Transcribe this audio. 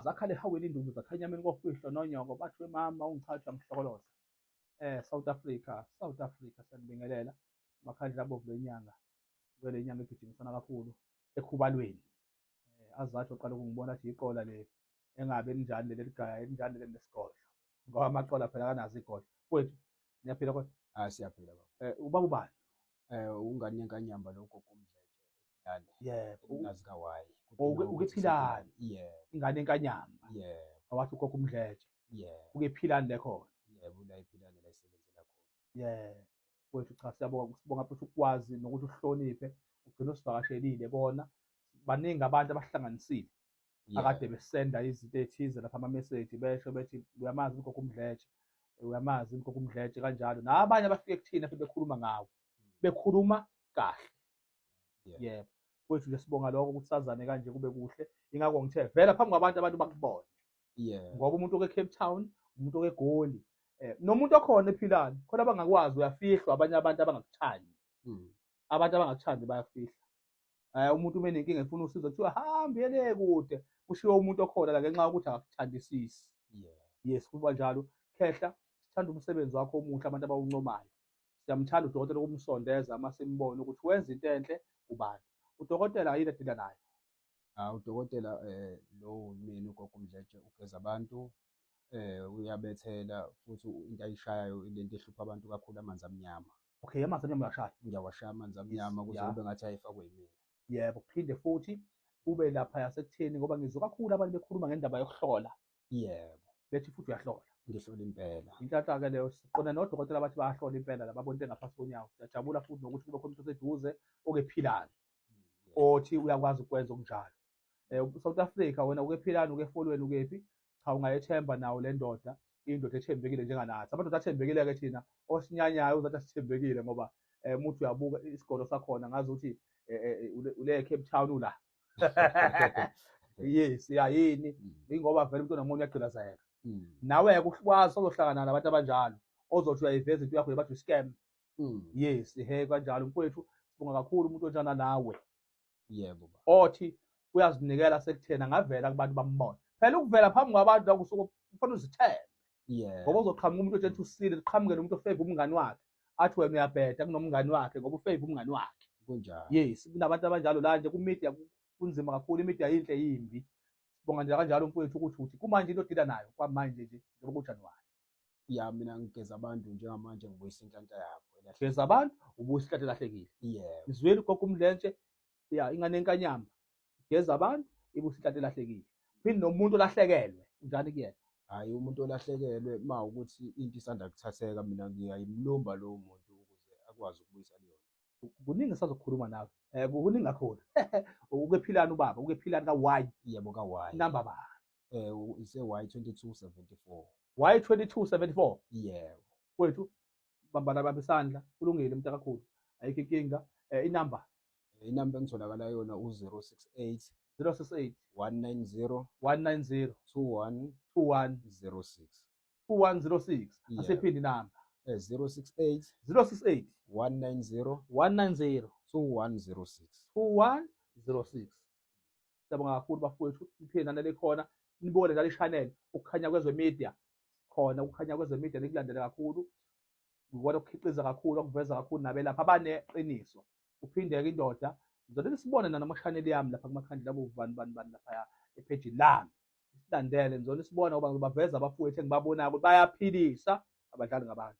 zakhale ehawini induku zakha enyameni kofihlwa nonyoko bathi mama ungichaza ngihlokoloza. South Africa siyanibingelela makhandlela abovu lenyanga kule nyanga egijimisana kakhulu ekhubalweni. Azathi oqala ukungibona athi iqola le engabe linjani leli ligaya elinjani leli lesigodlo ngoba amaqola phela kanazi igodlo kwethu niyaphila kodwa Siyaphila ubaba ubani ungane yenkanyamba lokho kumdletshe yebo ngazi kawayi ukephilani ingane enkanyamba awathi ukhokha umdletshe ukephilani lekhona la iphilane la isebenzela khona kwethu cha sibonga futhi ukwazi nokuthi uhloniphe ugcina usivakashelile kona baningi abantu abahlanganisile akade besenda izinto ezithize lapha ama-message besho bethi uyamazi ukhokha umdletshe uyamazi ukhokha umdletshe kanjalo nabanye abafike kuthina futhi bekhuluma ngawo bekhuluma kahle yebo kwethu nje sibonga lokho ukuthi sazane kanje kube kuhle ingakho ngithe vela phambi kwabantu abantu bakubona ngoba umuntu oke-Cape Town umuntu oke-Goli nomuntu okhona ephilani khona abangakwazi uyafihlwa abanye abantu abangakuthandi abantu abangakuthandi bayafihla umuntu uma enenkinga efuna usizo kuthiwa hambe yele kude kushiwo umuntu okhona la ngenxa yokuthi akakuthandisisi yes kuba njalo khehla sithanda umsebenzi wakho omuhle abantu abawuncomayo siyamthanda udokotela ukumsondeza ama simbone ukuthi wenza into enhle kubantu udokotela yini adila nayo udokotela lo mina ugogo umdletshe ugeza abantu uyabethela futhi into ayishayayo lento ehlupha abantu kakhulu amanzi amnyama. Okay, amanzi amnyama uyashaya? Ngiyawashaya amanzi amnyama kuze kube ngathi ayifakwe yimina. Yebo, kuphinde futhi ube lapha yasekutheni ngoba ngizwe kakhulu abantu bekhuluma ngendaba yokuhlola. Yebo. Bethi futhi uyahlola. Ngihlola impela. Inhlanhla-ke leyo siqonda nodokotela bathi bayahlola impela laba bonke engaphansi konyawo. Siyajabula futhi nokuthi kube khona umuntu oseduze okephilani othi uyakwazi ukwenza okunjalo. South Africa wena ukephilani ukefolweni ukephi? Cha ungayethemba nawo le ndoda indoda ethembekile njenganathi. Amadoda athembekile-ke thina osinyanyayo uzathi asithembekile ngoba umuntu uyabuka isigolo sakhona ngazi ukuthi ule Cape Town ula. Yes, yini ingoba vele umuntu onamuntu uyagcilazeka. Nawe ukwazi ozohlangana nabantu abanjalo ozothi uyayiveza into yakho bathi scam. Yes, kanjalo mfowethu sibonga kakhulu umuntu onjana nawe. Yebo baba. Othi uyazinikela sekuthena ngavela kubantu bambona. Phela ukuvela phambi kwabantu akusuke kufanele uzithembe. Ngoba uzoqhamuka umuntu othi usile uqhamukele umuntu ofave umngani wakhe athi wena uyabheda kunomngani wakhe ngoba ufave umngani wakhe. Kunjalo. Yes, kunabantu abanjalo la nje ku-media kunzima kakhulu i-media yinhle yimbi. Sibonga nje kanjalo mfowethu ukuthi uthi kumanje into odila nayo kwamanje nje njengoba uJanuwari. Mina ngigeza abantu njengamanje ngibuyisa inhlanhla yabo. Geza abantu ubuyisa inhlanhla elahlekile. Yebo. Izweli ugogo umdletshe ingane enkanyamba. Geza abantu ibuyisa inhlanhla elahlekile. Phinde nomuntu olahlekelwe njani kuyena? Hayi umuntu olahlekelwe ma ukuthi into isanda kuthatheka mina ngiyayimlumba lowo muntu ukuze akwazi ukubuyisa leyo. Kuningi sazokhuluma nawe. Kuningi kakhulu. Ukephilani ubaba? Ukephilani ka-Y? Yebo ka-Y. Number bani? Ise Y2274. Y2274? Yebo. Kwethu bambana baba isandla kulungile mntakakhulu. Ayikho inkinga. Inamba? Inamba engitholakala yona u068 068 190 190 2106. 2106. Asephindi inamba. 068 068 190 190 2106. 2106. Siyabonga kakhulu bafowethu iphina nalekhona nibone njalo i-channel ukukhanya kwezemedia khona ukukhanya kwezemedia nikulandele kakhulu ngikubona ukukhiqiza kakhulu okuveza kakhulu nabelapha abaneqiniso uphinde-ke indoda ngizolele sibone nanama-channel yami lapha kumakhandlela abovu bani lapha ephejini lami silandele ngizolele sibone ngoba baveza abafowethu engibabonako bayaphilisa abadlali ngabantu.